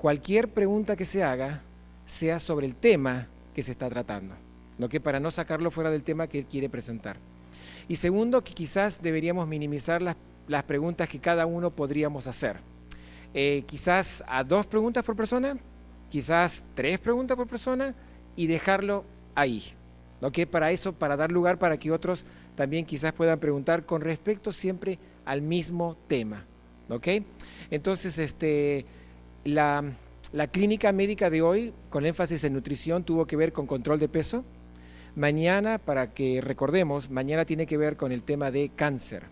cualquier pregunta que se haga sea sobre el tema que se está tratando, ¿no? Que para no sacarlo fuera del tema que él quiere presentar. Y segundo, que quizás deberíamos minimizar las preguntas que cada uno podríamos hacer. Quizás a 2 preguntas por persona, quizás 3 preguntas por persona y dejarlo ahí, ¿no? Que para eso, para dar lugar para que otros también quizás puedan preguntar con respecto siempre al mismo tema, ¿ok? Entonces, la clínica médica de hoy, con énfasis en nutrición, tuvo que ver con control de peso. Mañana, para que recordemos, mañana tiene que ver con el tema de cáncer.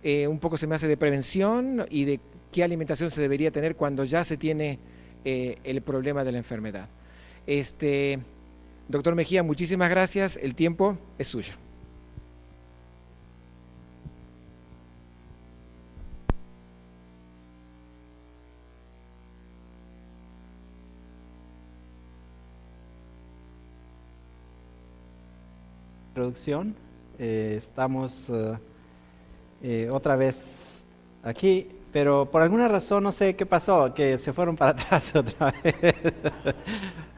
Un poco se me hace de prevención y de qué alimentación se debería tener cuando ya se tiene el problema de la enfermedad. Doctor Mejía, muchísimas gracias. El tiempo es suyo. Introducción. Estamos otra vez aquí, pero por alguna razón no sé qué pasó, que se fueron para atrás otra vez.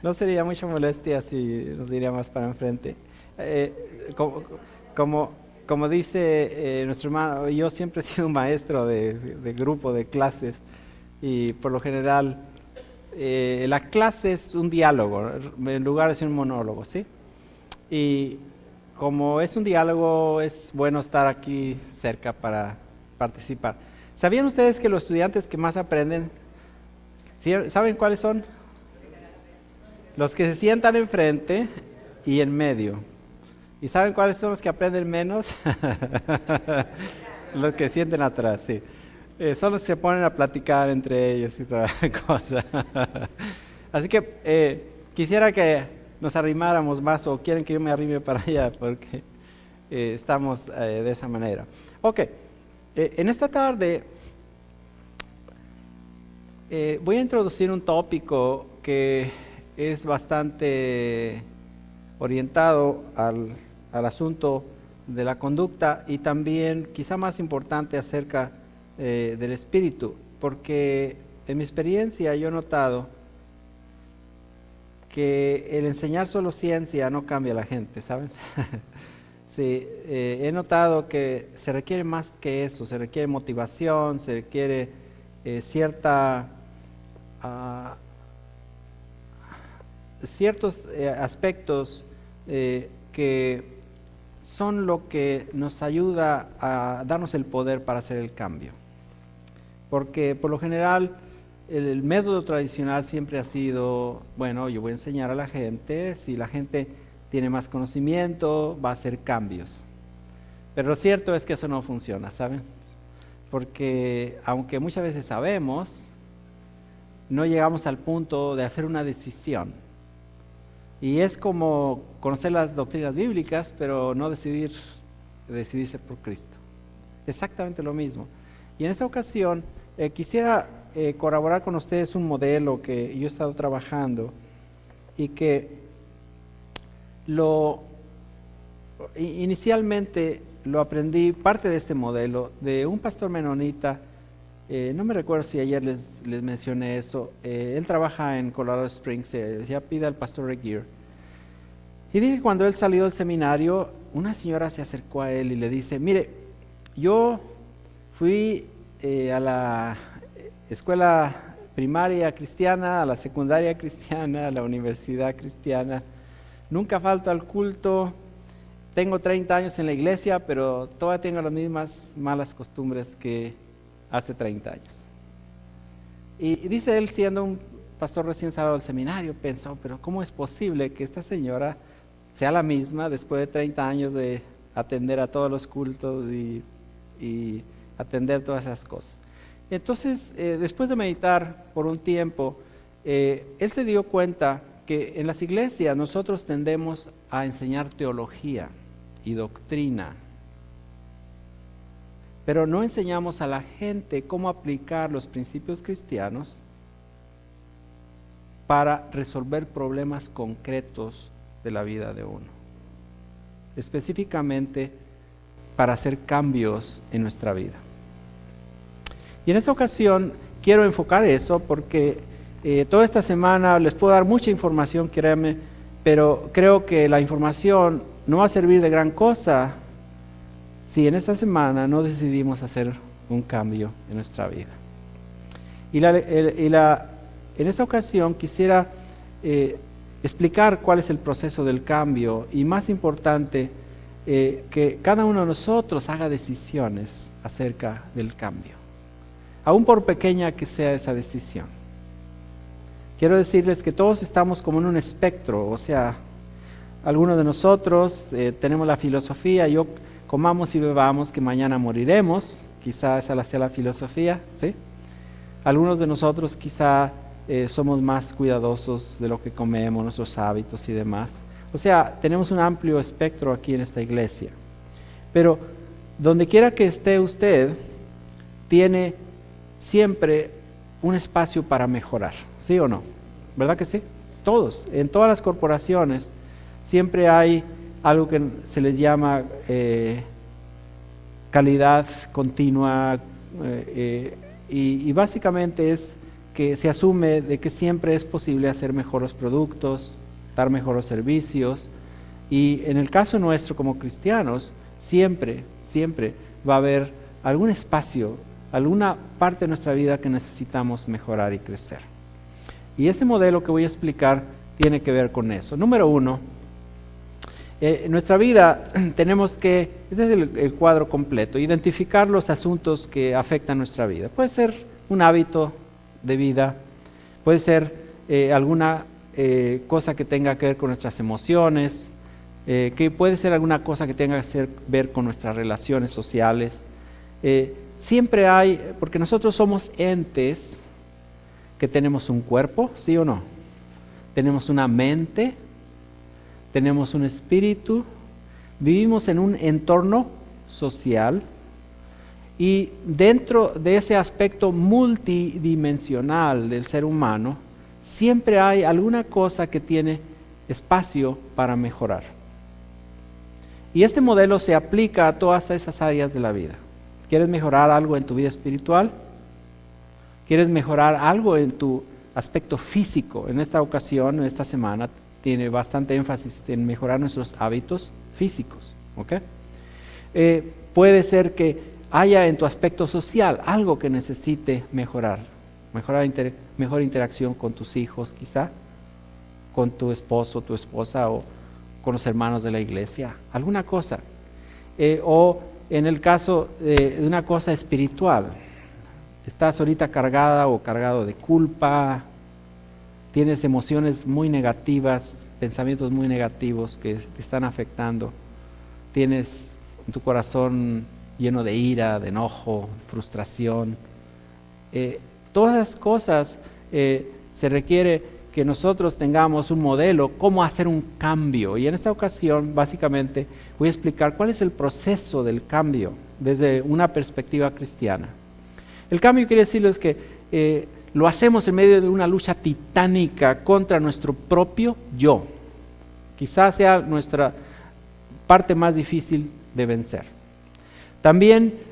No sería mucha molestia si nos iríamos para enfrente. Como dice nuestro hermano, yo siempre he sido un maestro de grupo, de clases, y por lo general la clase es un diálogo en lugar de ser un monólogo, ¿sí? Y como es un diálogo, es bueno estar aquí cerca para participar. ¿Sabían ustedes que los estudiantes que más aprenden, saben cuáles son? Los que se sientan enfrente y en medio. ¿Y saben cuáles son los que aprenden menos? Los que sienten atrás, sí. Son los que se ponen a platicar entre ellos y toda cosa. Así que quisiera que nos arrimáramos más, o quieren que yo me arrime para allá, porque estamos de esa manera. Ok, en esta tarde voy a introducir un tópico que es bastante orientado al asunto de la conducta y también quizá más importante acerca del espíritu, porque en mi experiencia yo he notado que el enseñar solo ciencia no cambia a la gente, ¿saben? Sí, he notado que se requiere más que eso, se requiere motivación, se requiere ciertos aspectos que son lo que nos ayuda a darnos el poder para hacer el cambio. Porque por lo general el método tradicional siempre ha sido, bueno, yo voy a enseñar a la gente, si la gente tiene más conocimiento, va a hacer cambios. Pero lo cierto es que eso no funciona, ¿saben? Porque aunque muchas veces sabemos, no llegamos al punto de hacer una decisión. Y es como conocer las doctrinas bíblicas, pero no decidirse por Cristo. Exactamente lo mismo. Y en esta ocasión quisiera colaborar con ustedes un modelo que yo he estado trabajando y que inicialmente lo aprendí, parte de este modelo, de un pastor menonita. No me recuerdo si ayer les mencioné eso. Él trabaja en Colorado Springs, se decía Pida al pastor Regier. Y dije, cuando él salió del seminario, una señora se acercó a él y le dice, mire, yo fui a la escuela primaria cristiana, a la secundaria cristiana, a la universidad cristiana, nunca falto al culto, tengo 30 años en la iglesia, pero todavía tengo las mismas malas costumbres que hace 30 años. Y dice él, siendo un pastor recién salido del seminario, pensó, pero ¿cómo es posible que esta señora sea la misma después de 30 años de atender a todos los cultos y atender todas esas cosas? Entonces, después de meditar por un tiempo, él se dio cuenta que en las iglesias nosotros tendemos a enseñar teología y doctrina, pero no enseñamos a la gente cómo aplicar los principios cristianos para resolver problemas concretos de la vida de uno, específicamente para hacer cambios en nuestra vida. Y en esta ocasión quiero enfocar eso porque Toda esta semana les puedo dar mucha información, créanme, pero creo que la información no va a servir de gran cosa si en esta semana no decidimos hacer un cambio en nuestra vida. En esta ocasión quisiera explicar cuál es el proceso del cambio y, más importante, que cada uno de nosotros haga decisiones acerca del cambio, aún por pequeña que sea esa decisión. Quiero decirles que todos estamos como en un espectro, o sea, algunos de nosotros tenemos la filosofía, comamos y bebamos que mañana moriremos, quizá esa sea la filosofía, ¿sí? Algunos de nosotros quizá somos más cuidadosos de lo que comemos, nuestros hábitos y demás. O sea, tenemos un amplio espectro aquí en esta iglesia. Pero donde quiera que esté usted, tiene siempre un espacio para mejorar, ¿sí o no? ¿Verdad que sí? Todos, en todas las corporaciones, siempre hay algo que se les llama calidad continua y básicamente es que se asume de que siempre es posible hacer mejores productos, dar mejores servicios, y en el caso nuestro como cristianos, siempre va a haber algún espacio, alguna parte de nuestra vida que necesitamos mejorar y crecer. Y este modelo que voy a explicar tiene que ver con eso. Número 1, en nuestra vida tenemos que, este es el cuadro completo, identificar los asuntos que afectan nuestra vida. Puede ser un hábito de vida, puede ser alguna cosa que tenga que ver con nuestras emociones, que puede ser alguna cosa que tenga que ver con nuestras relaciones sociales. Siempre hay, porque nosotros somos entes que tenemos un cuerpo, ¿sí o no? Tenemos una mente, tenemos un espíritu, vivimos en un entorno social y dentro de ese aspecto multidimensional del ser humano, siempre hay alguna cosa que tiene espacio para mejorar. Y este modelo se aplica a todas esas áreas de la vida. ¿Quieres mejorar algo en tu vida espiritual? ¿Quieres mejorar algo en tu aspecto físico? En esta ocasión, en esta semana, tiene bastante énfasis en mejorar nuestros hábitos físicos. ¿Okay? Puede ser que haya en tu aspecto social algo que necesite mejorar mejor interacción con tus hijos quizá, con tu esposo, tu esposa o con los hermanos de la iglesia, alguna cosa. O en el caso de una cosa espiritual, estás ahorita cargada o cargado de culpa, tienes emociones muy negativas, pensamientos muy negativos que te están afectando, tienes tu corazón lleno de ira, de enojo, frustración. Todas las cosas se requiere que nosotros tengamos un modelo, cómo hacer un cambio. Y en esta ocasión, básicamente, voy a explicar cuál es el proceso del cambio desde una perspectiva cristiana. El cambio, quiere decirles que lo hacemos en medio de una lucha titánica contra nuestro propio yo. Quizás sea nuestra parte más difícil de vencer. También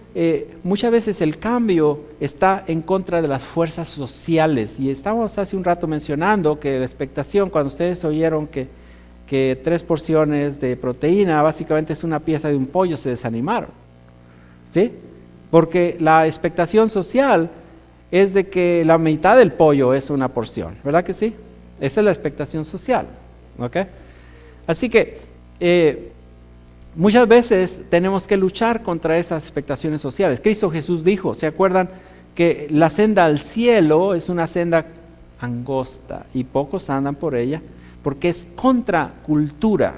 muchas veces el cambio está en contra de las fuerzas sociales, y estábamos hace un rato mencionando que la expectación, cuando ustedes oyeron que 3 porciones de proteína básicamente es una pieza de un pollo, se desanimaron, ¿sí? Porque la expectación social es de que la mitad del pollo es una porción, ¿verdad que sí? Esa es la expectación social, ¿ok? Así que muchas veces tenemos que luchar contra esas expectaciones sociales. Cristo Jesús dijo, ¿se acuerdan? Que la senda al cielo es una senda angosta y pocos andan por ella porque es contracultura.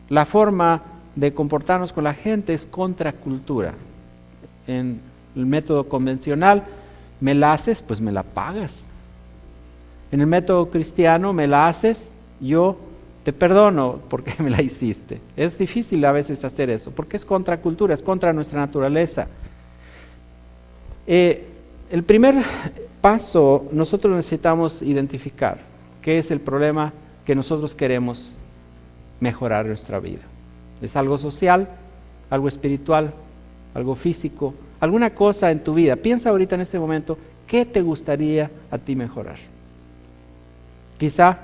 La forma de comportarnos con la gente es contracultura. En el método convencional, me la haces, pues me la pagas. En el método cristiano, me la haces, yo te perdono porque me la hiciste. Es difícil a veces hacer eso, porque es contracultura, es contra nuestra naturaleza. El primer paso, nosotros necesitamos identificar qué es el problema que nosotros queremos mejorar en nuestra vida. ¿Es algo social, algo espiritual, algo físico, alguna cosa en tu vida? Piensa ahorita en este momento, ¿Qué te gustaría a ti mejorar? Quizá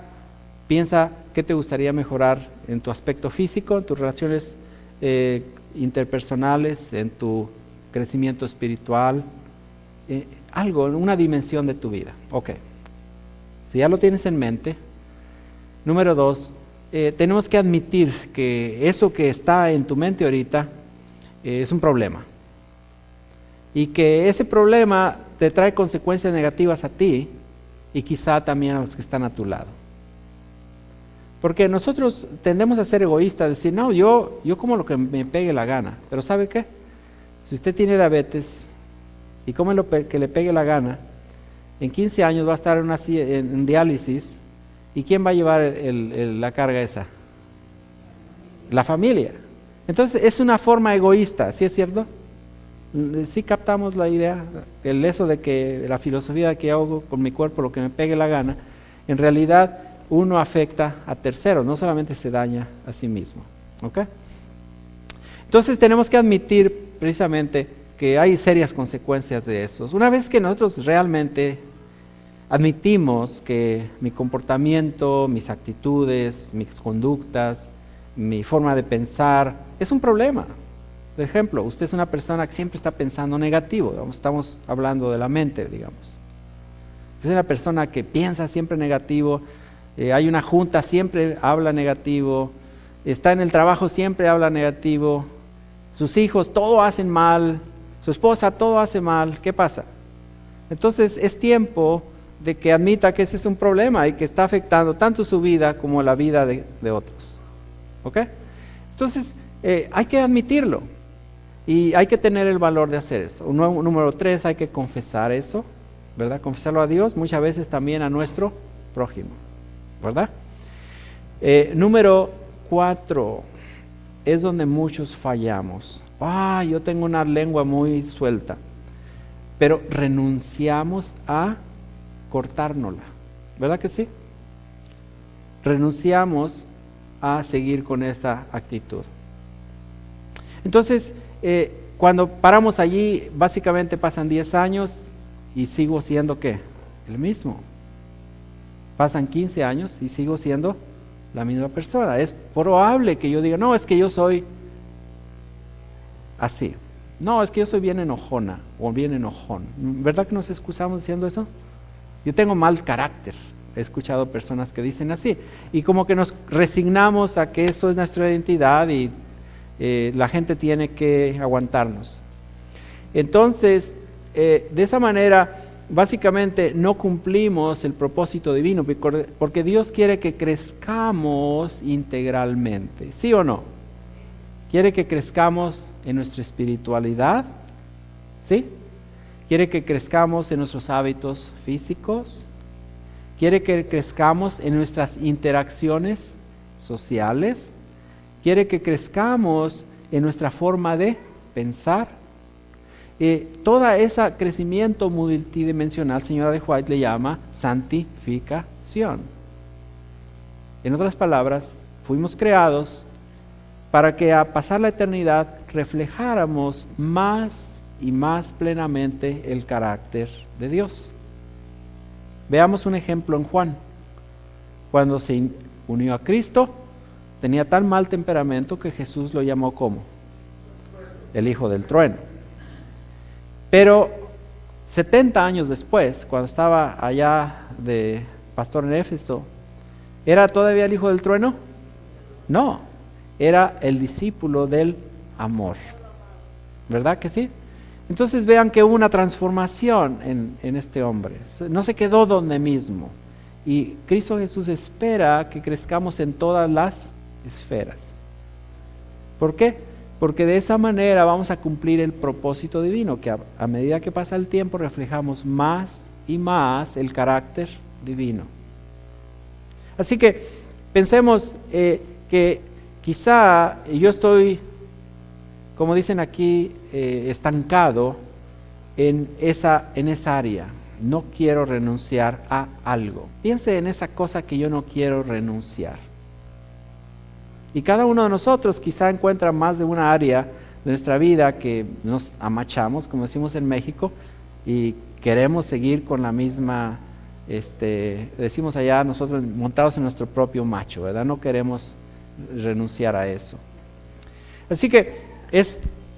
piensa qué te gustaría mejorar en tu aspecto físico, en tus relaciones interpersonales, en tu crecimiento espiritual, algo, en una dimensión de tu vida. Ok, si ya lo tienes en mente. Número 2, tenemos que admitir que eso que está en tu mente ahorita es un problema. Y que ese problema te trae consecuencias negativas a ti y quizá también a los que están a tu lado. Porque nosotros tendemos a ser egoístas, decir, no, yo como lo que me pegue la gana. Pero ¿sabe qué? Si usted tiene diabetes y come lo que le pegue la gana, en 15 años va a estar en diálisis. ¿Y quién va a llevar la carga esa? La familia. Entonces es una forma egoísta, ¿sí es cierto? Sí captamos la idea, eso de que la filosofía de que hago con mi cuerpo lo que me pegue la gana, en realidad uno afecta a terceros, no solamente se daña a sí mismo. ¿Ok? Entonces tenemos que admitir precisamente que hay serias consecuencias de eso. Una vez que nosotros realmente admitimos que mi comportamiento, mis actitudes, mis conductas, mi forma de pensar es un problema. Por ejemplo, usted es una persona que siempre está pensando negativo, estamos hablando de la mente, digamos. Usted es una persona que piensa siempre negativo, hay una junta, siempre habla negativo, está en el trabajo, siempre habla negativo, sus hijos todo hacen mal, su esposa todo hace mal, ¿qué pasa? Entonces es tiempo de que admita que ese es un problema y que está afectando tanto su vida como la vida de otros. ¿Ok? Entonces hay que admitirlo. Y hay que tener el valor de hacer eso. Número 3, hay que confesar eso, ¿verdad? Confesarlo a Dios, muchas veces también a nuestro prójimo, ¿verdad? Número 4, es donde muchos fallamos. Yo tengo una lengua muy suelta, pero renunciamos a cortárnosla, ¿verdad que sí? Renunciamos a seguir con esa actitud. Entonces, cuando paramos allí, básicamente pasan 10 años y sigo siendo ¿qué? El mismo. Pasan 15 años y sigo siendo la misma persona. Es probable que yo diga, no, es que yo soy así. No, es que yo soy bien enojona o bien enojón. ¿Verdad que nos excusamos diciendo eso? Yo tengo mal carácter. He escuchado personas que dicen así. Y como que nos resignamos a que eso es nuestra identidad y la gente tiene que aguantarnos. Entonces, de esa manera, básicamente no cumplimos el propósito divino, porque Dios quiere que crezcamos integralmente, ¿sí o no? Quiere que crezcamos en nuestra espiritualidad, ¿sí? Quiere que crezcamos en nuestros hábitos físicos, quiere que crezcamos en nuestras interacciones sociales, quiere que crezcamos en nuestra forma de pensar. Todo ese crecimiento multidimensional, señora de White le llama santificación. En otras palabras, fuimos creados para que a pasar la eternidad reflejáramos más y más plenamente el carácter de Dios. Veamos un ejemplo en Juan. Cuando se unió a Cristo, tenía tan mal temperamento que Jesús lo llamó ¿cómo? El hijo del trueno. Pero 70 años después, cuando estaba allá de pastor en Éfeso, ¿era todavía el hijo del trueno? No, era el discípulo del amor. ¿Verdad que sí? Entonces vean que hubo una transformación en este hombre. No se quedó donde mismo. Y Cristo Jesús espera que crezcamos en todas las esferas. ¿Por qué? Porque de esa manera vamos a cumplir el propósito divino, que a medida que pasa el tiempo reflejamos más y más el carácter divino. Así que pensemos que quizá yo estoy, como dicen aquí, estancado en esa área. No quiero renunciar a algo. Piense en esa cosa que yo no quiero renunciar. Y cada uno de nosotros quizá encuentra más de una área de nuestra vida que nos amachamos, como decimos en México, y queremos seguir con la misma, decimos allá nosotros, montados en nuestro propio macho, ¿verdad? No queremos renunciar a eso. Así que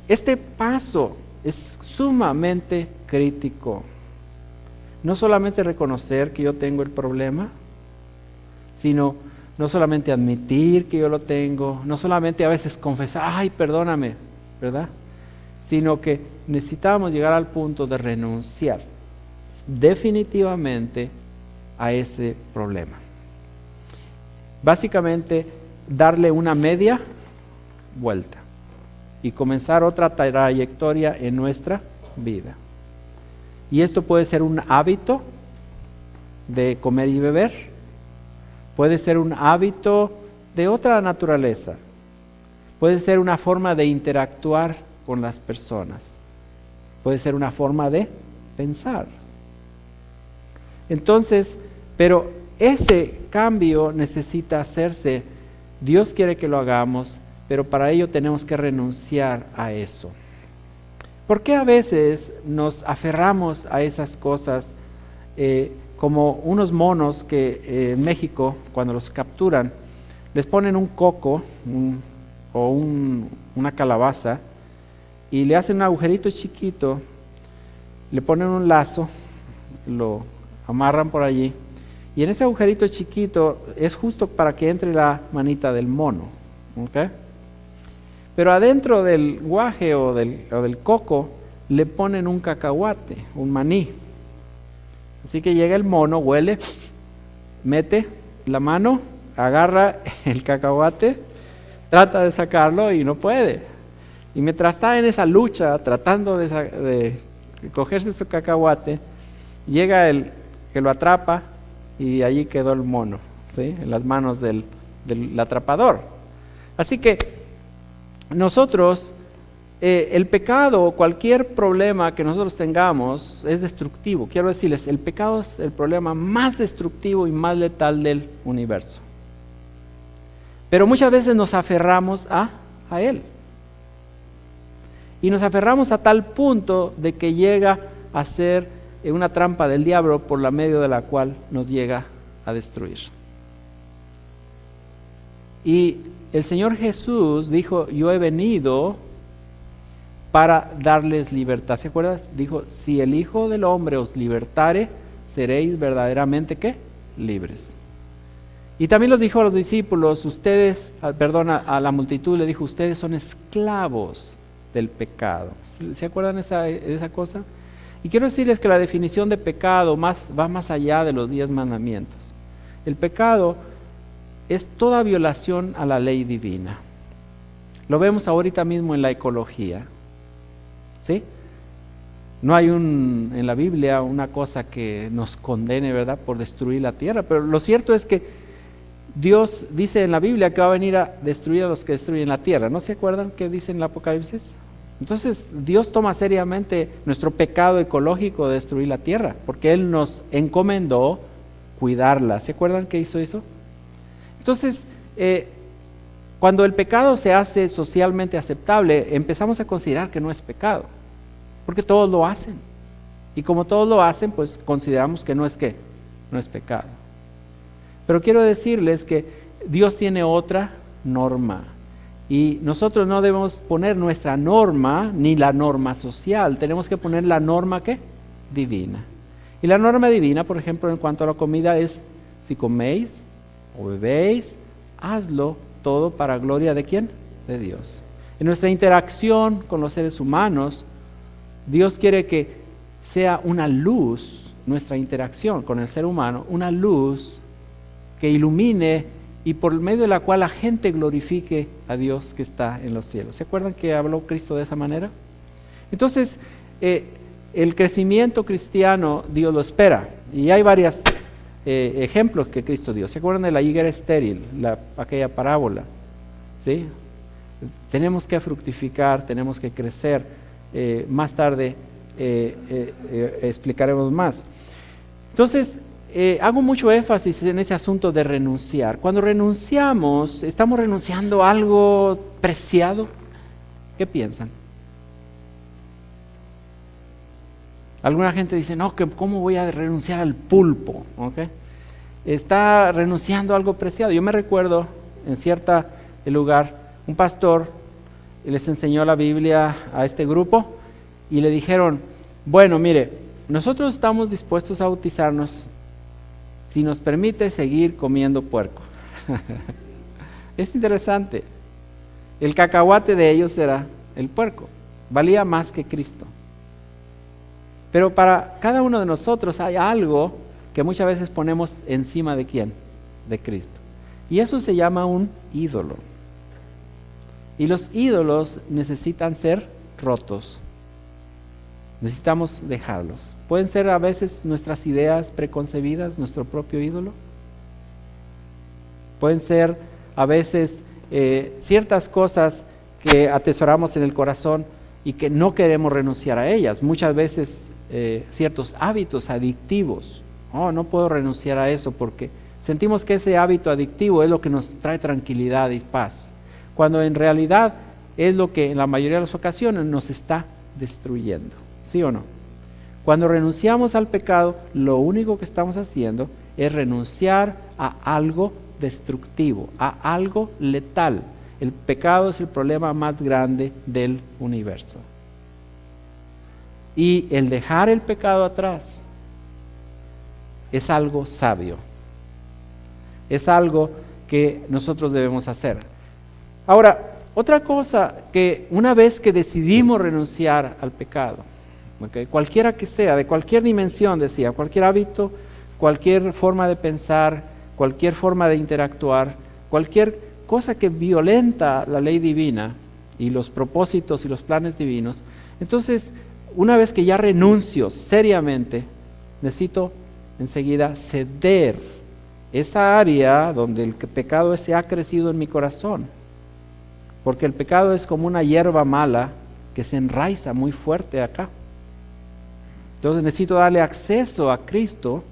este paso es sumamente crítico. No solamente reconocer que yo tengo el problema, sino no solamente admitir que yo lo tengo, no solamente a veces confesar, ay, perdóname, ¿verdad? Sino que necesitamos llegar al punto de renunciar definitivamente a ese problema. Básicamente, darle una media vuelta y comenzar otra trayectoria en nuestra vida. Y esto puede ser un hábito de comer y beber, puede ser un hábito de otra naturaleza, puede ser una forma de interactuar con las personas, puede ser una forma de pensar. Entonces, pero ese cambio necesita hacerse. Dios quiere que lo hagamos, pero para ello tenemos que renunciar a eso. ¿Por qué a veces nos aferramos a esas cosas como unos monos que en México, cuando los capturan, les ponen un coco o una calabaza y le hacen un agujerito chiquito, le ponen un lazo, lo amarran por allí, y en ese agujerito chiquito es justo para que entre la manita del mono, ¿ok? Pero adentro del guaje o del coco le ponen un cacahuate, un maní. Así que llega el mono, huele, mete la mano, agarra el cacahuate, trata de sacarlo y no puede. Y mientras está en esa lucha, tratando de cogerse su cacahuate, llega el que lo atrapa y allí quedó el mono, ¿sí? En las manos del atrapador. Así que nosotros, el pecado, cualquier problema que nosotros tengamos es destructivo. Quiero decirles, el pecado es el problema más destructivo y más letal del universo. Pero muchas veces nos aferramos a él. Y nos aferramos a tal punto de que llega a ser una trampa del diablo por la medio de la cual nos llega a destruir. Y el Señor Jesús dijo, yo he venido para darles libertad. ¿Se acuerdan? Dijo, si el Hijo del Hombre os libertare, seréis verdaderamente, ¿qué? Libres. Y también los dijo a los discípulos, a la multitud le dijo, ustedes son esclavos del pecado. ¿Se acuerdan de esa cosa? Y quiero decirles que la definición de pecado va más allá de los 10 mandamientos. El pecado es toda violación a la ley divina. Lo vemos ahorita mismo en la ecología. ¿Sí? No hay en la Biblia una cosa que nos condene, ¿verdad?, por destruir la tierra, pero lo cierto es que Dios dice en la Biblia que va a venir a destruir a los que destruyen la tierra. ¿No se acuerdan qué dice en el Apocalipsis? Entonces Dios toma seriamente nuestro pecado ecológico de destruir la tierra, porque Él nos encomendó cuidarla. ¿Se acuerdan que hizo eso? Entonces, cuando el pecado se hace socialmente aceptable, empezamos a considerar que no es pecado, porque todos lo hacen. Y como todos lo hacen, pues consideramos que no es pecado. Pero quiero decirles que Dios tiene otra norma. Y nosotros no debemos poner nuestra norma ni la norma social, tenemos que poner la norma ¿qué? Divina. Y la norma divina, por ejemplo, en cuanto a la comida es, si coméis o bebéis, hazlo todo para gloria de ¿quién? De Dios. En nuestra interacción con los seres humanos, Dios quiere que sea una luz, nuestra interacción con el ser humano, una luz que ilumine y por medio de la cual la gente glorifique a Dios que está en los cielos. ¿Se acuerdan que habló Cristo de esa manera? Entonces, el crecimiento cristiano Dios lo espera. Y hay varios ejemplos que Cristo dio. ¿Se acuerdan de la higuera estéril, aquella parábola? ¿Sí? Tenemos que fructificar, tenemos que crecer. Más tarde explicaremos más. Entonces, hago mucho énfasis en ese asunto de renunciar. Cuando renunciamos, ¿estamos renunciando a algo preciado? ¿Qué piensan? Alguna gente dice, no, que ¿cómo voy a renunciar al pulpo? ¿Okay? Está renunciando a algo preciado. Yo me recuerdo en cierto lugar, un pastor les enseñó la Biblia a este grupo y le dijeron, bueno, mire, nosotros estamos dispuestos a bautizarnos si nos permite seguir comiendo puerco. Es interesante. El cacahuate de ellos era el puerco, valía más que Cristo. Pero para cada uno de nosotros hay algo que muchas veces ponemos encima de ¿quién? De Cristo. Y eso se llama un ídolo. Y los ídolos necesitan ser rotos. Necesitamos dejarlos. Pueden ser a veces nuestras ideas preconcebidas, nuestro propio ídolo. Pueden ser a veces ciertas cosas que atesoramos en el corazón y que no queremos renunciar a ellas. Muchas veces ciertos hábitos adictivos. Oh, no puedo renunciar a eso porque sentimos que ese hábito adictivo es lo que nos trae tranquilidad y paz, cuando en realidad es lo que en la mayoría de las ocasiones nos está destruyendo. ¿Sí o no? Cuando renunciamos al pecado, lo único que estamos haciendo es renunciar a algo destructivo, a algo letal. El pecado es el problema más grande del universo. Y el dejar el pecado atrás es algo sabio. Es algo que nosotros debemos hacer. Ahora, otra cosa que una vez que decidimos renunciar al pecado, ¿okay? Cualquiera que sea, de cualquier dimensión, decía, cualquier hábito, cualquier forma de pensar, cualquier forma de interactuar, cualquier cosa que violenta la ley divina y los propósitos y los planes divinos, entonces, una vez que ya renuncio seriamente, necesito enseguida ceder esa área donde el pecado se ha crecido en mi corazón. Porque el pecado es como una hierba mala que se enraiza muy fuerte acá. Entonces necesito darle acceso a Cristo,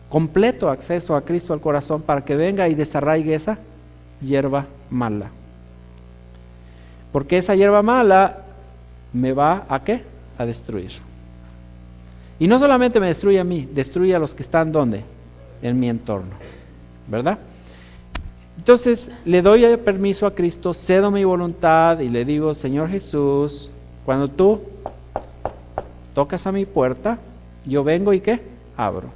completo acceso a Cristo al corazón para que venga y desarraigue esa hierba mala. Porque esa hierba mala me va ¿a qué? A destruir. Y no solamente me destruye a mí, destruye a los que están ¿dónde? En mi entorno, ¿verdad? Entonces le doy permiso a Cristo, cedo mi voluntad y le digo, Señor Jesús, cuando tú tocas a mi puerta, yo vengo y ¿qué? Abro.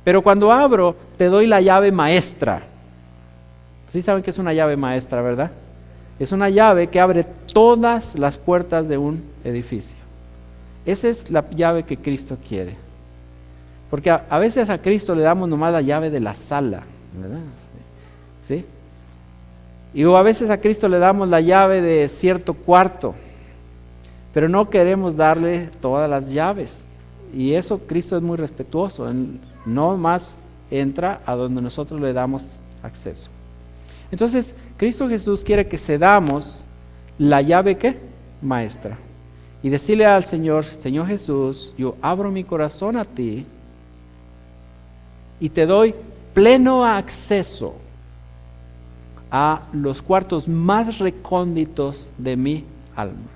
Pero cuando abro, te doy la llave maestra. ¿Sí saben qué es una llave maestra, verdad? Es una llave que abre todas las puertas de un edificio. Esa es la llave que Cristo quiere. Porque a veces a Cristo le damos nomás la llave de la sala, ¿verdad? ¿Sí? Y a veces a Cristo le damos la llave de cierto cuarto, pero no queremos darle todas las llaves. Y eso Cristo es muy respetuoso, no más entra a donde nosotros le damos acceso. Entonces, Cristo Jesús quiere que cedamos la llave ¿qué? Maestra. Y decirle al Señor, Señor Jesús, yo abro mi corazón a ti y te doy pleno acceso a los cuartos más recónditos de mi alma.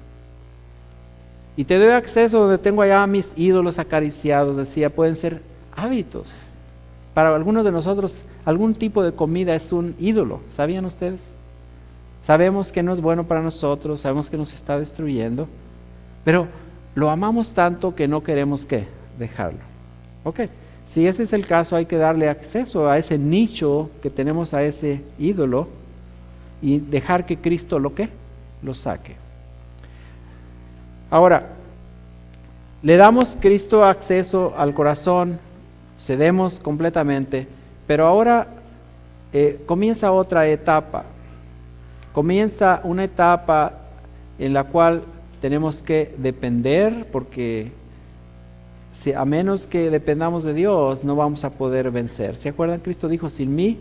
Y te doy acceso donde tengo allá mis ídolos acariciados, decía, pueden ser hábitos. Para algunos de nosotros, algún tipo de comida es un ídolo, ¿sabían ustedes? Sabemos que no es bueno para nosotros, sabemos que nos está destruyendo, pero lo amamos tanto que no queremos ¿qué? Dejarlo. Ok, si ese es el caso, hay que darle acceso a ese nicho que tenemos a ese ídolo y dejar que Cristo lo saque. Ahora, le damos Cristo acceso al corazón, cedemos completamente, pero ahora comienza otra etapa. Comienza una etapa en la cual tenemos que depender, porque a menos que dependamos de Dios, no vamos a poder vencer. ¿Se acuerdan? Cristo dijo, sin mí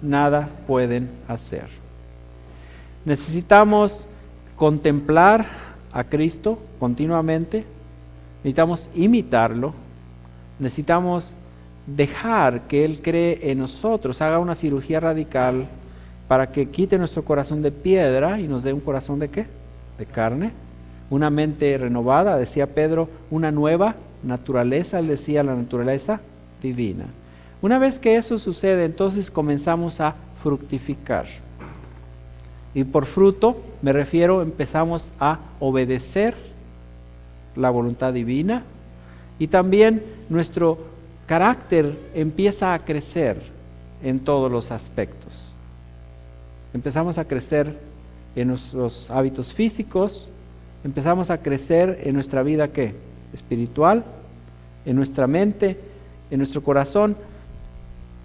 nada pueden hacer. Necesitamos contemplar a Cristo continuamente, necesitamos imitarlo, necesitamos dejar que Él cree en nosotros, haga una cirugía radical para que quite nuestro corazón de piedra y nos dé un corazón de ¿qué? De carne, una mente renovada, decía Pedro, una nueva naturaleza, él decía, la naturaleza divina. Una vez que eso sucede, entonces comenzamos a fructificar. Y por fruto me refiero, empezamos a obedecer la voluntad divina y también nuestro carácter empieza a crecer en todos los aspectos. Empezamos a crecer en nuestros hábitos físicos, empezamos a crecer en nuestra vida ¿qué? Espiritual, en nuestra mente, en nuestro corazón,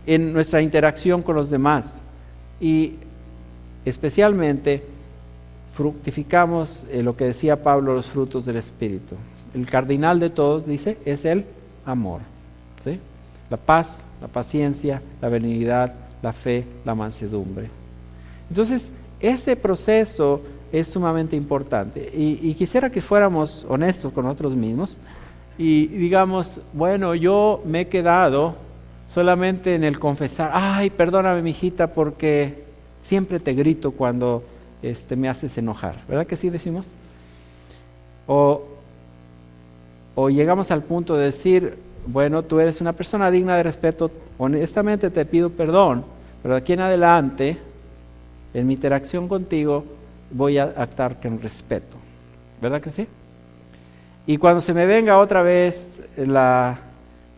en nuestra interacción con los demás y especialmente fructificamos lo que decía Pablo, los frutos del Espíritu. El cardinal de todos, dice, es el amor, ¿sí? La paz, la paciencia, la benignidad, la fe, la mansedumbre. Entonces, ese proceso es sumamente importante y quisiera que fuéramos honestos con nosotros mismos y digamos, bueno, yo me he quedado solamente en el confesar, ay, perdóname, mijita, porque siempre te grito cuando me haces enojar, ¿verdad que sí decimos? O llegamos al punto de decir, bueno, tú eres una persona digna de respeto, honestamente te pido perdón, pero de aquí en adelante, en mi interacción contigo, voy a actuar con respeto, ¿verdad que sí? Y cuando se me venga otra vez la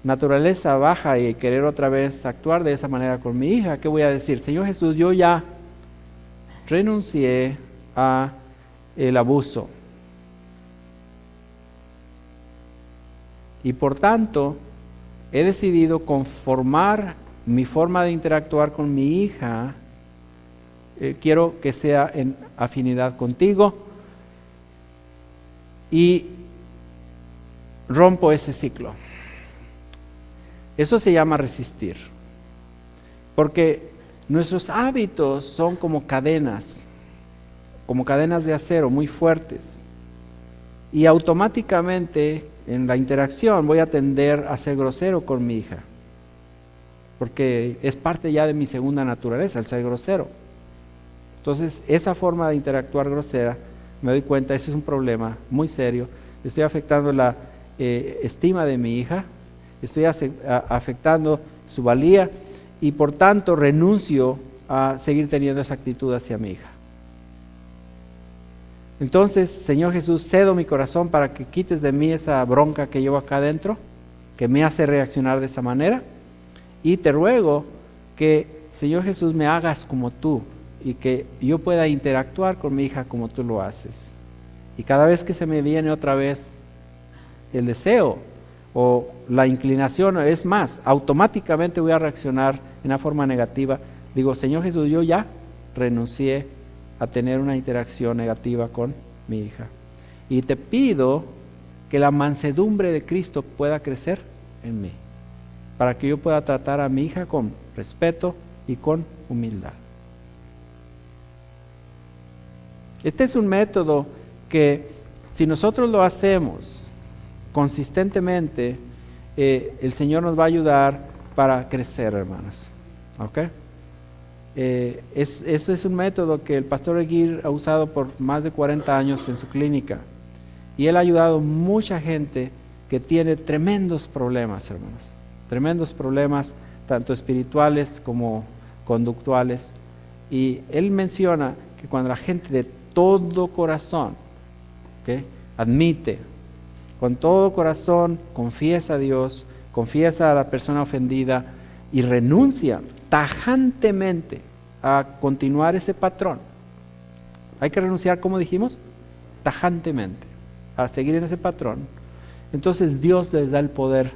naturaleza baja y querer otra vez actuar de esa manera con mi hija, ¿qué voy a decir? Señor Jesús, yo ya renuncié a el abuso. Y por tanto, he decidido conformar mi forma de interactuar con mi hija. Quiero que sea en afinidad contigo. Y rompo ese ciclo. Eso se llama resistir. Porque nuestros hábitos son como cadenas de acero muy fuertes. Y automáticamente en la interacción voy a tender a ser grosero con mi hija, porque es parte ya de mi segunda naturaleza, el ser grosero. Entonces, esa forma de interactuar grosera, me doy cuenta, ese es un problema muy serio. Estoy afectando la estima de mi hija, estoy afectando su valía y por tanto renuncio a seguir teniendo esa actitud hacia mi hija. Entonces, Señor Jesús, cedo mi corazón para que quites de mí esa bronca que llevo acá adentro, que me hace reaccionar de esa manera. Y te ruego que, Señor Jesús, me hagas como tú y que yo pueda interactuar con mi hija como tú lo haces. Y cada vez que se me viene otra vez el deseo o la inclinación, es más, automáticamente voy a reaccionar en una forma negativa. Digo, Señor Jesús, yo ya renuncié a tener una interacción negativa con mi hija. Y te pido que la mansedumbre de Cristo pueda crecer en mí, para que yo pueda tratar a mi hija con respeto y con humildad. Este es un método que si nosotros lo hacemos consistentemente, el Señor nos va a ayudar para crecer, hermanos. ¿Ok? Eso es un método que el pastor Aguirre ha usado por más de 40 años en su clínica y él ha ayudado a mucha gente que tiene tremendos problemas, hermanos, tremendos problemas tanto espirituales como conductuales, y él menciona que cuando la gente de todo corazón, ¿okay?, admite, con todo corazón confiesa a Dios, confiesa a la persona ofendida y renuncia tajantemente a continuar ese patrón. Hay que renunciar, como dijimos, tajantemente a seguir en ese patrón. Entonces Dios les da el poder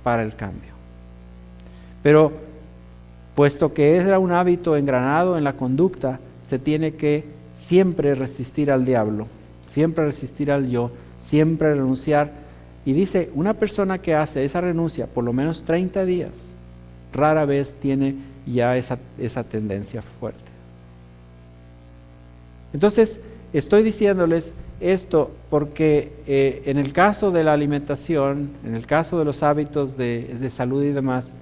para el cambio. Pero puesto que era un hábito engranado en la conducta, se tiene que siempre resistir al diablo, siempre resistir al yo, siempre renunciar. Y dice, una persona que hace esa renuncia por lo menos 30 días, rara vez tiene ya esa tendencia fuerte. Entonces, estoy diciéndoles esto porque en el caso de la alimentación, en el caso de los hábitos de salud y demás,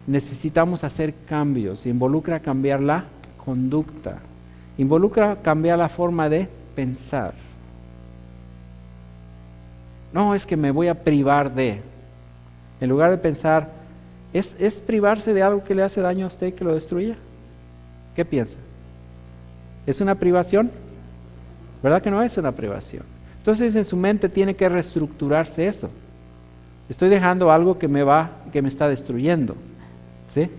necesitamos hacer cambios. Involucra cambiar la conducta, involucra cambiar la forma de pensar. No, es que me voy a privar de. En lugar de pensar, ¿es privarse de algo que le hace daño a usted que lo destruya? ¿Qué piensa? ¿Es una privación? ¿Verdad que no es una privación? Entonces en su mente tiene que reestructurarse eso. Estoy dejando algo que me está destruyendo. ¿Sí?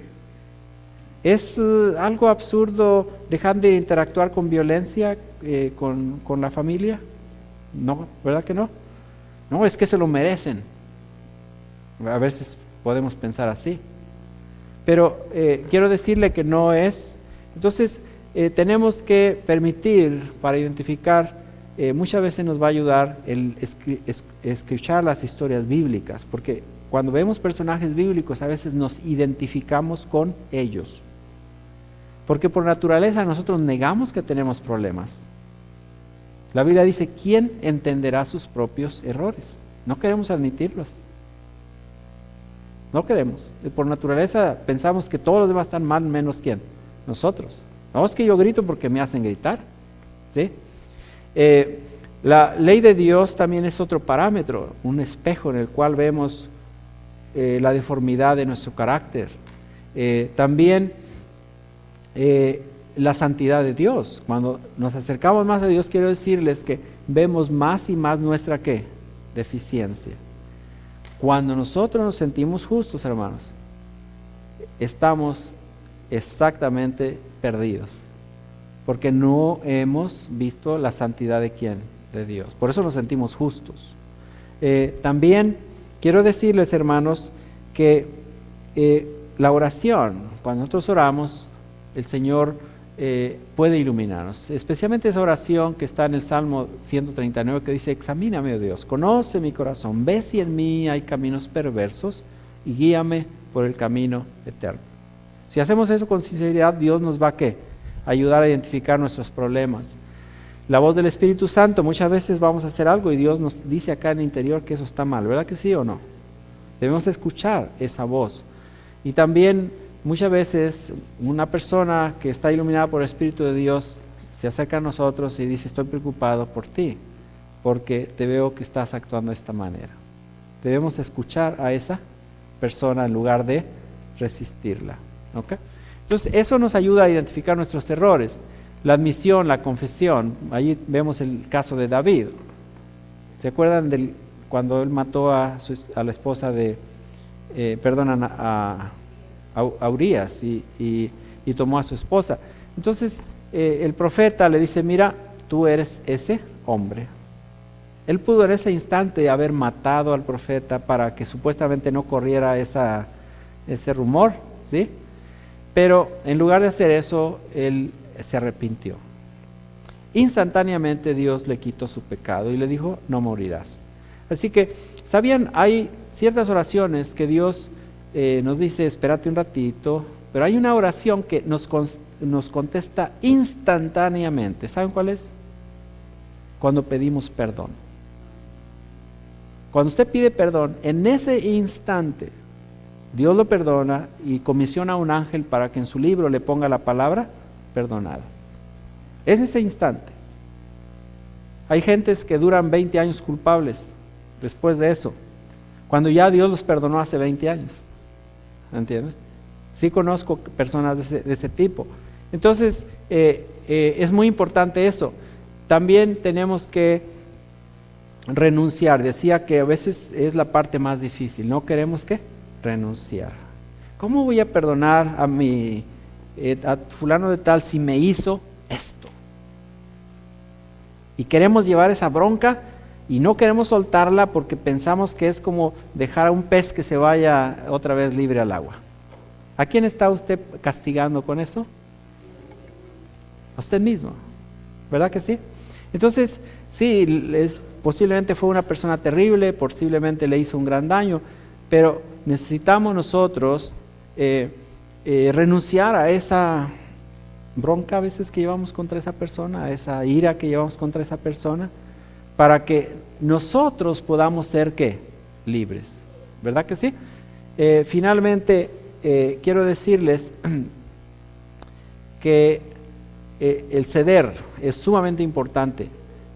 ¿Es algo absurdo dejar de interactuar con violencia con la familia? No, ¿verdad que no? No, es que se lo merecen. A veces podemos pensar así. Pero quiero decirle que no es. Entonces tenemos que permitir para identificar, muchas veces nos va a ayudar el escuchar las historias bíblicas, porque cuando vemos personajes bíblicos a veces nos identificamos con ellos. Porque por naturaleza nosotros negamos que tenemos problemas. La Biblia dice, ¿quién entenderá sus propios errores? No queremos admitirlos. No queremos. Por naturaleza pensamos que todos los demás están mal, menos ¿quién? Nosotros. No es que yo grito porque me hacen gritar. ¿Sí? La ley de Dios también es otro parámetro, un espejo en el cual vemos la deformidad de nuestro carácter. También la santidad de Dios. Cuando nos acercamos más a Dios, quiero decirles que vemos más y más nuestra ¿qué? Deficiencia. Cuando nosotros nos sentimos justos, hermanos, estamos exactamente perdidos, porque no hemos visto la santidad de ¿quién? De Dios. Por eso nos sentimos justos. También quiero decirles, hermanos, que la oración, cuando nosotros oramos, el Señor puede iluminarnos, especialmente esa oración que está en el Salmo 139 que dice, examíname, oh Dios, conoce mi corazón, ve si en mí hay caminos perversos y guíame por el camino eterno. Si hacemos eso con sinceridad, Dios nos va a ¿qué? Ayudar a identificar nuestros problemas. La voz del Espíritu Santo, muchas veces vamos a hacer algo y Dios nos dice acá en el interior que eso está mal, ¿verdad que sí o no? Debemos escuchar esa voz. Y también muchas veces una persona que está iluminada por el Espíritu de Dios se acerca a nosotros y dice, estoy preocupado por ti, porque te veo que estás actuando de esta manera. Debemos escuchar a esa persona en lugar de resistirla. ¿Okay? Entonces eso nos ayuda a identificar nuestros errores. La admisión, la confesión, ahí vemos el caso de David. ¿Se acuerdan cuando él mató a la esposa de, a Urías y tomó a su esposa? Entonces el profeta le dice, mira, tú eres ese hombre. Él pudo en ese instante haber matado al profeta para que supuestamente no corriera ese rumor, ¿sí? Pero en lugar de hacer eso, él se arrepintió. Instantáneamente Dios le quitó su pecado y le dijo, no morirás. Así que, ¿sabían? Hay ciertas oraciones que Dios nos dice, espérate un ratito, pero hay una oración que nos contesta instantáneamente. ¿Saben cuál es? Cuando pedimos perdón. Cuando usted pide perdón, en ese instante, Dios lo perdona y comisiona a un ángel para que en su libro le ponga la palabra perdonado. Es ese instante. Hay gentes que duran 20 años culpables después de eso, cuando ya Dios los perdonó hace 20 años. ¿Entienden? Sí conozco personas de ese tipo. Entonces, es muy importante eso. También tenemos que renunciar. Decía que a veces es la parte más difícil. No queremos ¿qué? Renunciar. ¿Cómo voy a perdonar a fulano de tal si me hizo esto? Y queremos llevar esa bronca y no queremos soltarla porque pensamos que es como dejar a un pez que se vaya otra vez libre al agua. ¿A quién está usted castigando con eso? A usted mismo, ¿verdad que sí? Entonces, sí, posiblemente fue una persona terrible, posiblemente le hizo un gran daño, pero necesitamos nosotros renunciar a esa bronca a veces que llevamos contra esa persona, a esa ira que llevamos contra esa persona, para que nosotros podamos ser ¿qué? Libres, ¿verdad que sí? Finalmente, quiero decirles que el ceder es sumamente importante,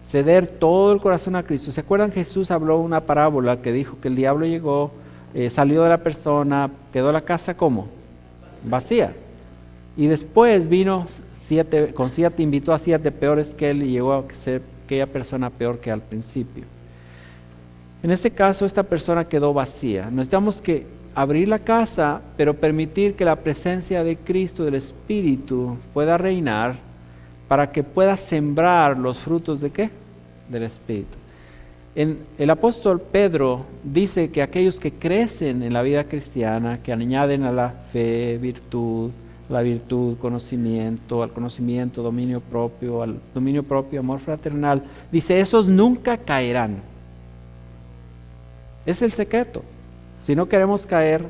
ceder todo el corazón a Cristo. ¿Se acuerdan? Jesús habló una parábola que dijo que el diablo llegó salió de la persona, quedó la casa ¿cómo? Vacía. Y después vino con 7, invitó a 7 peores que él y llegó a ser aquella persona peor que al principio. En este caso, esta persona quedó vacía. Necesitamos que abrir la casa, pero permitir que la presencia de Cristo, del Espíritu, pueda reinar para que pueda sembrar los frutos ¿de qué? Del Espíritu. El apóstol Pedro dice que aquellos que crecen en la vida cristiana, que añaden a la fe virtud, la virtud, conocimiento, al conocimiento, dominio propio, al dominio propio, amor fraternal, dice, esos nunca caerán. Es el secreto. Si no queremos caer,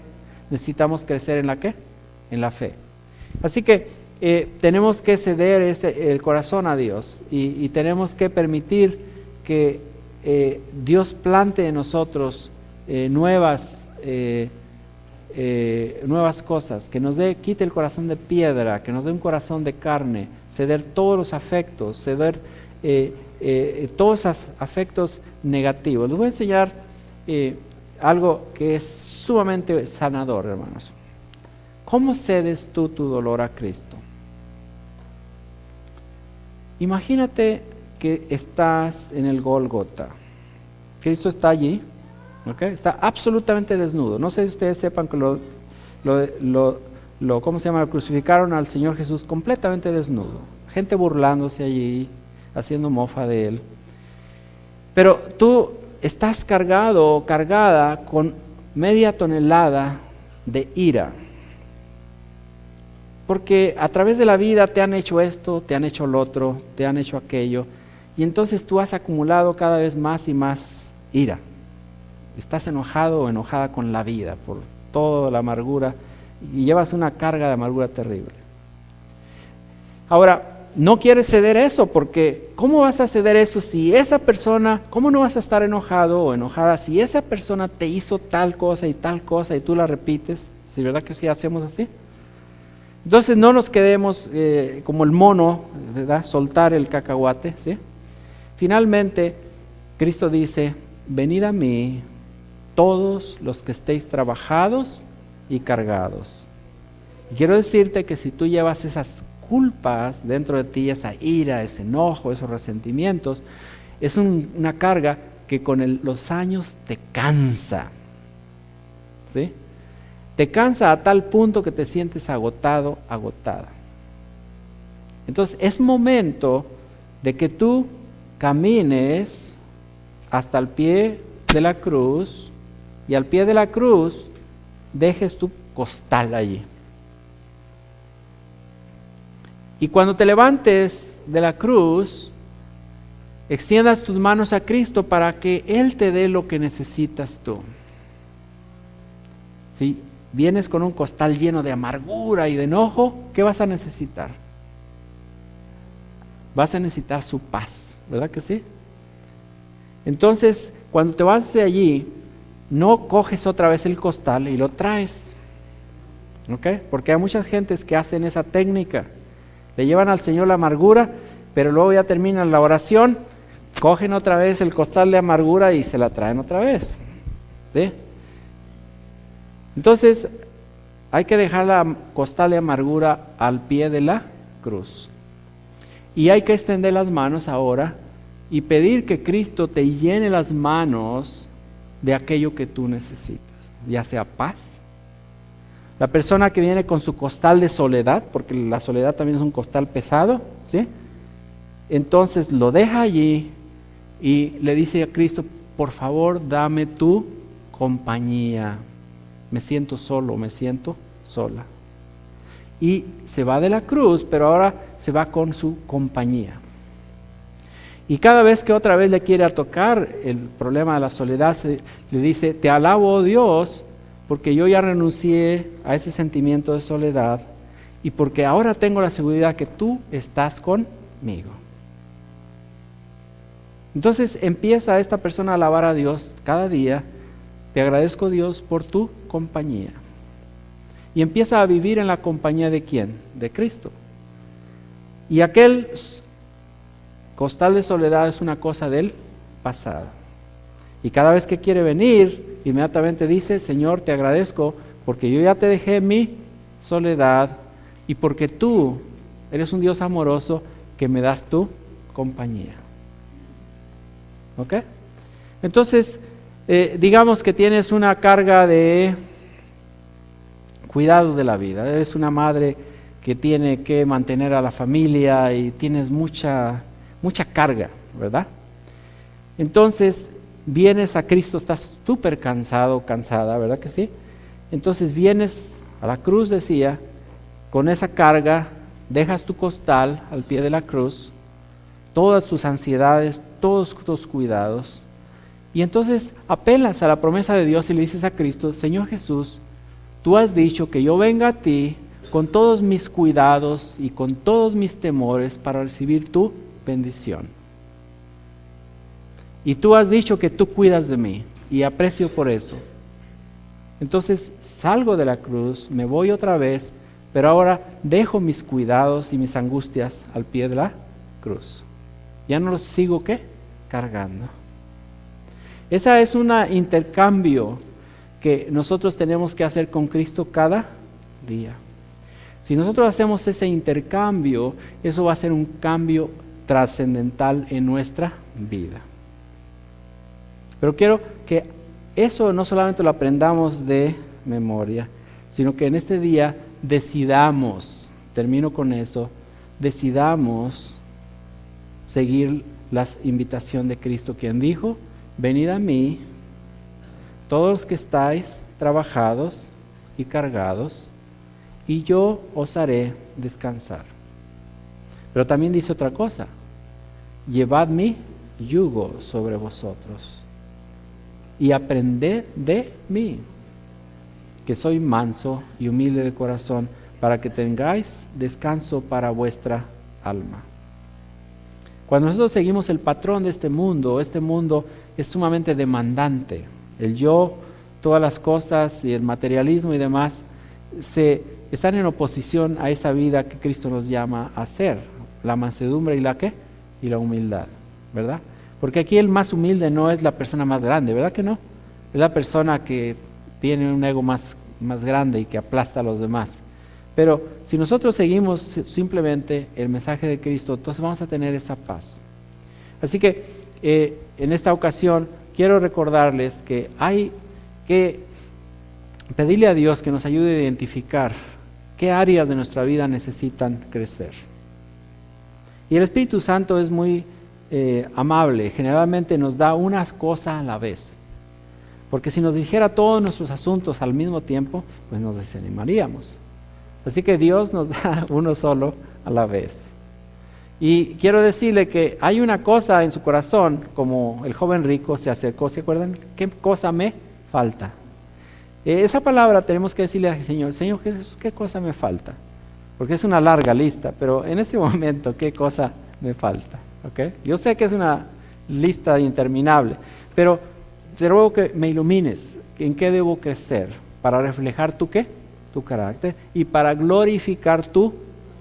necesitamos crecer ¿en la qué? En la fe. Así que tenemos que ceder el corazón a Dios y tenemos que permitir que Dios plante en nosotros nuevas cosas, que nos quite el corazón de piedra, que nos dé un corazón de carne, ceder todos los afectos, ceder todos esos afectos negativos. Les voy a enseñar algo que es sumamente sanador, hermanos. ¿Cómo cedes tú tu dolor a Cristo? Imagínate que estás en el Gólgota. Cristo está allí, ¿okay? Está absolutamente desnudo. No sé si ustedes sepan que ¿cómo se llama? Lo crucificaron al Señor Jesús completamente desnudo. Gente burlándose allí, haciendo mofa de él. Pero tú estás cargado o cargada con media tonelada de ira. Porque a través de la vida te han hecho esto, te han hecho lo otro, te han hecho aquello. Y entonces tú has acumulado cada vez más y más ira. Estás enojado o enojada con la vida por toda la amargura y llevas una carga de amargura terrible. Ahora, no quieres ceder eso porque ¿cómo vas a ceder eso si esa persona, cómo no vas a estar enojado o enojada si esa persona te hizo tal cosa y tú la repites? ¿Sí, verdad que sí hacemos así? Entonces no nos quedemos como el mono, ¿verdad? Soltar el cacahuate, ¿sí? Finalmente, Cristo dice, venid a mí todos los que estéis trabajados y cargados. Y quiero decirte que si tú llevas esas culpas dentro de ti, esa ira, ese enojo, esos resentimientos, es una carga que con los años te cansa, ¿sí? Te cansa a tal punto que te sientes agotado, agotada. Entonces es momento de que tú camines hasta el pie de la cruz y al pie de la cruz dejes tu costal allí. Y cuando te levantes de la cruz, extiendas tus manos a Cristo para que Él te dé lo que necesitas tú. Si vienes con un costal lleno de amargura y de enojo, ¿qué vas a necesitar? Vas a necesitar su paz, ¿verdad que sí? Entonces, cuando te vas de allí, no coges otra vez el costal y lo traes, ¿ok? Porque hay muchas gentes que hacen esa técnica. Le llevan al Señor la amargura, pero luego ya terminan la oración, cogen otra vez el costal de amargura y se la traen otra vez, ¿sí? Entonces, hay que dejar la costal de amargura al pie de la cruz. Y hay que extender las manos ahora y pedir que Cristo te llene las manos de aquello que tú necesitas, ya sea paz. La persona que viene con su costal de soledad, porque la soledad también es un costal pesado, ¿sí? Entonces lo deja allí y le dice a Cristo, por favor, dame tu compañía. Me siento solo, me siento sola. Y se va de la cruz, pero ahora se va con su compañía. Y cada vez que otra vez le quiere tocar el problema de la soledad, le dice, te alabo, oh Dios, porque yo ya renuncié a ese sentimiento de soledad y porque ahora tengo la seguridad que tú estás conmigo. Entonces empieza esta persona a alabar a Dios cada día. Te agradezco, Dios, por tu compañía. Y empieza a vivir en la compañía de ¿quién? De Cristo. Y aquel costal de soledad es una cosa del pasado. Y cada vez que quiere venir inmediatamente dice, Señor, te agradezco porque yo ya te dejé en mi soledad y porque tú eres un Dios amoroso que me das tu compañía. ¿Ok? Entonces, digamos que tienes una carga de cuidados de la vida. Eres una madre que tiene que mantener a la familia y tienes mucha carga, ¿verdad? Entonces, vienes a Cristo, estás súper cansado, cansada, ¿verdad que sí? Entonces vienes a la cruz, decía, con esa carga, dejas tu costal al pie de la cruz, todas tus ansiedades, todos tus cuidados, y entonces apelas a la promesa de Dios y le dices a Cristo, Señor Jesús, tú has dicho que yo venga a ti con todos mis cuidados y con todos mis temores para recibir tu bendición. Y tú has dicho que tú cuidas de mí y aprecio por eso. Entonces salgo de la cruz, me voy otra vez, pero ahora dejo mis cuidados y mis angustias al pie de la cruz. Ya no los sigo, ¿qué? Cargando. Ese es un intercambio que nosotros tenemos que hacer con Cristo cada día. Si nosotros hacemos ese intercambio, eso va a ser un cambio trascendental en nuestra vida. Pero quiero que eso no solamente lo aprendamos de memoria, sino que en este día decidamos, termino con eso, decidamos seguir la invitación de Cristo, quien dijo, venid a mí, todos los que estáis trabajados y cargados, y yo os haré descansar. Pero también dice otra cosa, llevad mi yugo sobre vosotros y aprended de mí, que soy manso y humilde de corazón, para que tengáis descanso para vuestra alma. Cuando nosotros seguimos el patrón de este mundo es sumamente demandante. El yo, todas las cosas y el materialismo y demás están en oposición a esa vida que Cristo nos llama a hacer, la mansedumbre y la ¿qué? Y la humildad, ¿verdad? Porque aquí el más humilde no es la persona más grande, ¿verdad que no? Es la persona que tiene un ego más grande y que aplasta a los demás. Pero si nosotros seguimos simplemente el mensaje de Cristo, entonces vamos a tener esa paz. Así que en esta ocasión quiero recordarles que hay que pedirle a Dios que nos ayude a identificar qué áreas de nuestra vida necesitan crecer. Y el Espíritu Santo es muy amable, generalmente nos da una cosa a la vez. Porque si nos dijera todos nuestros asuntos al mismo tiempo, pues nos desanimaríamos. Así que Dios nos da uno solo a la vez. Y quiero decirle que hay una cosa en su corazón, como el joven rico se acercó, ¿se acuerdan? ¿Qué cosa me falta? Esa palabra tenemos que decirle al Señor, Señor Jesús, ¿qué cosa me falta? Porque es una larga lista, pero en este momento, ¿qué cosa me falta? ¿Okay? Yo sé que es una lista interminable, pero te ruego que me ilumines, en qué debo crecer para reflejar tu qué, tu carácter y para glorificar tu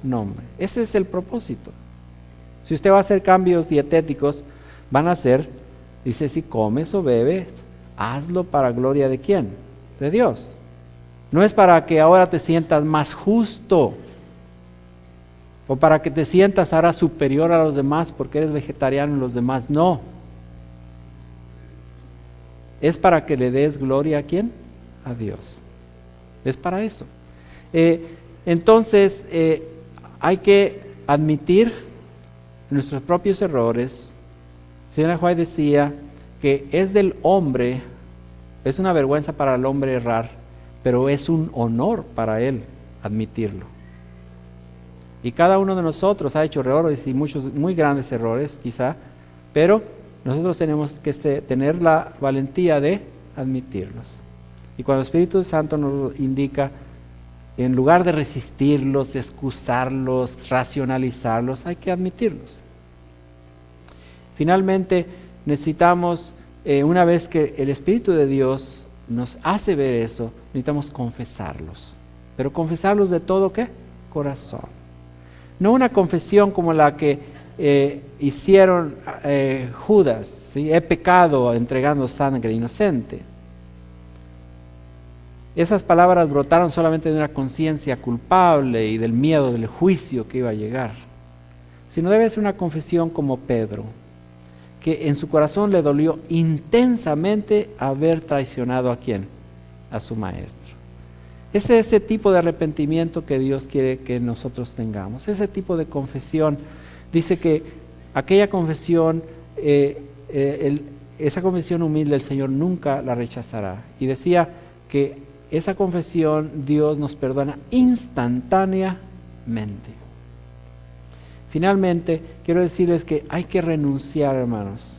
nombre. Ese es el propósito. Si usted va a hacer cambios dietéticos, van a ser, dice, si comes o bebes, hazlo para gloria de ¿quién? De Dios. No es para que ahora te sientas más justo o para que te sientas ahora superior a los demás porque eres vegetariano y los demás no. Es para que le des gloria a ¿quién? A Dios. Es para eso. Entonces, hay que admitir nuestros propios errores. Señora White decía que es del hombre, es una vergüenza para el hombre errar, pero es un honor para él admitirlo. Y cada uno de nosotros ha hecho errores y muchos muy grandes errores quizá, pero nosotros tenemos que tener la valentía de admitirlos. Y cuando el Espíritu Santo nos indica, en lugar de resistirlos, excusarlos, racionalizarlos, hay que admitirlos. Finalmente, necesitamos, una vez que el Espíritu de Dios nos hace ver eso, necesitamos confesarlos. Pero confesarlos de todo, ¿qué? Corazón. No una confesión como la que hicieron Judas, ¿sí? He pecado entregando sangre inocente. Esas palabras brotaron solamente de una conciencia culpable y del miedo del juicio que iba a llegar, sino debe ser una confesión como Pedro, que en su corazón le dolió intensamente haber traicionado ¿a quién? A su maestro. Es ese tipo de arrepentimiento que Dios quiere que nosotros tengamos, ese tipo de confesión. Dice que aquella confesión, esa confesión humilde el Señor nunca la rechazará. Y decía que esa confesión Dios nos perdona instantáneamente. Finalmente, quiero decirles que hay que renunciar, hermanos.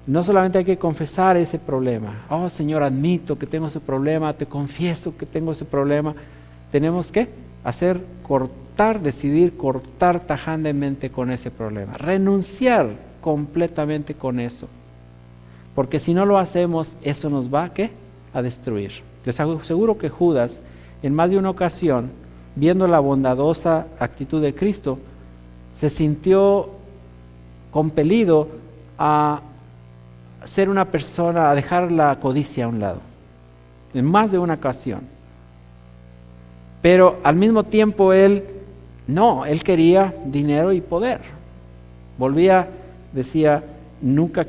No solamente hay que confesar ese problema. Oh, Señor, admito que tengo ese problema, te confieso que tengo ese problema. Tenemos que decidir cortar tajantemente con ese problema. Renunciar completamente con eso. Porque si no lo hacemos, eso nos va a destruir. Les aseguro que Judas, en más de una ocasión, viendo la bondadosa actitud de Cristo, se sintió compelido a ser una persona, a dejar la codicia a un lado, en más de una ocasión. Pero al mismo tiempo él quería dinero y poder. Decía, nunca